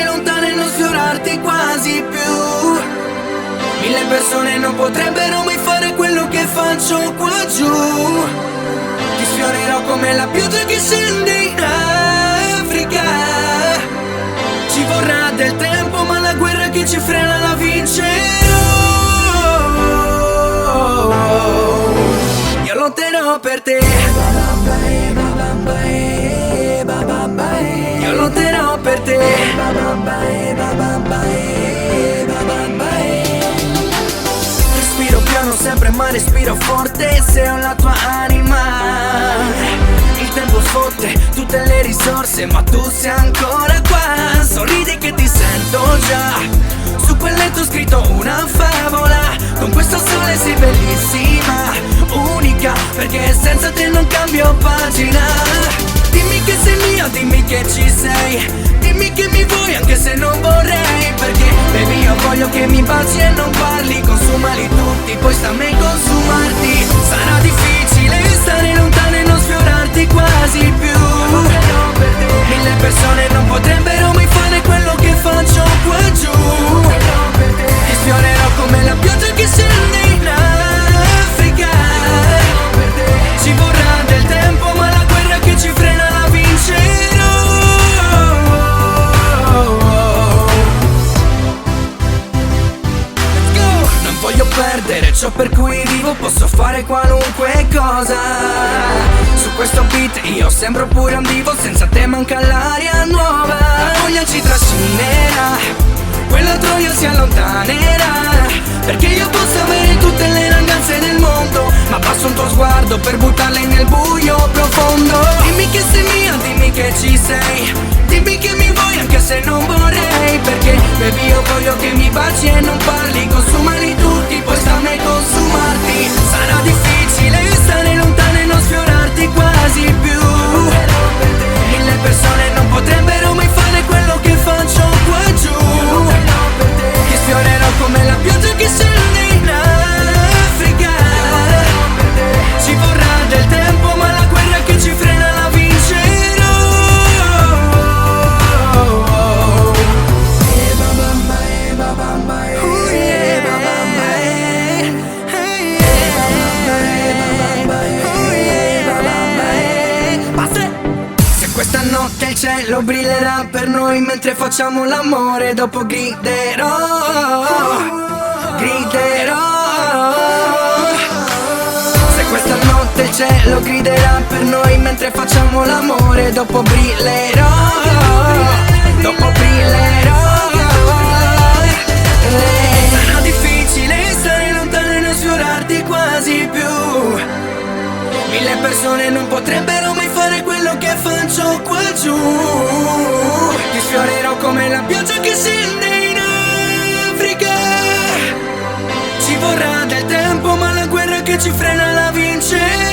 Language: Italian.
stare lontano e non sfiorarti quasi più. Mille persone non potrebbero mai fare quello che faccio qua giù. Ti sfiorerò come la pioggia che scende in Africa. Ci vorrà del tempo ma la guerra che ci frena la vincerò. Io lotterò per te. Io lotterò per te. Respiro piano sempre ma respiro forte. Se ho la tua anima. Il tempo sfotte tutte le risorse ma tu sei ancora qua. Sorridi che ti sento già. Su quel letto ho scritto una favola. Con questo sole sei bellissima, unica, perché senza te non cambio pagina. Dimmi che sei mia, dimmi che ci sei. Dimmi che mi vuoi anche se non vorrei. Perché baby io voglio che mi baci e non parli. Consumali tutti, poi sta a me consumarti. Sarà difficile stare lontano e non sfiorarti quasi più. Mille persone non potrebbero mai fare quello che faccio qua giù. Ti sfiorerò come la pioggia che scende in Africa. Ci vorrà del tempo ma la guerra che ci frena la vincerò. Let's go! Non voglio perdere ciò per cui vivo, posso fare qualunque cosa. Su questo beat io sembro pure un divo, senza te manca l'aria nuova. La voglia ci trascinerà, quella troia si allontanerà. Perché io posso avere tutte le ragazze del mondo, ma basta un tuo sguardo per buttarle nel buio profondo. Dimmi che sei mia, dimmi che ci sei. Dimmi che mi vuoi anche se non vorrei. Perché baby io voglio che mi baci e non parli. Consumali tutti, poi sta a me consumarti. Sarà difficile stare lontano e non sfiorarti quasi più. Mille persone non potrebbero mai fare quello che faccio qua giù. Ti sfiorerò come la pioggia che scende in Africa. Ci vorrà del tempo ma la guerra che ci frena la vincerò. Se questa notte il cielo brillerà per noi mentre facciamo l'amore, dopo griderò, griderò. Se questa notte il cielo griderà per noi mentre facciamo l'amore, dopo brillerò, dopo brillerò. Sarà difficile stare lontano e non sfiorarti quasi più. Mille persone non potrebbero mai fare quello che faccio qua giù. Ti sfiorerò come la pioggia che scende in Africa. Ci vorrà del tempo ma la guerra che ci frena la vincerà.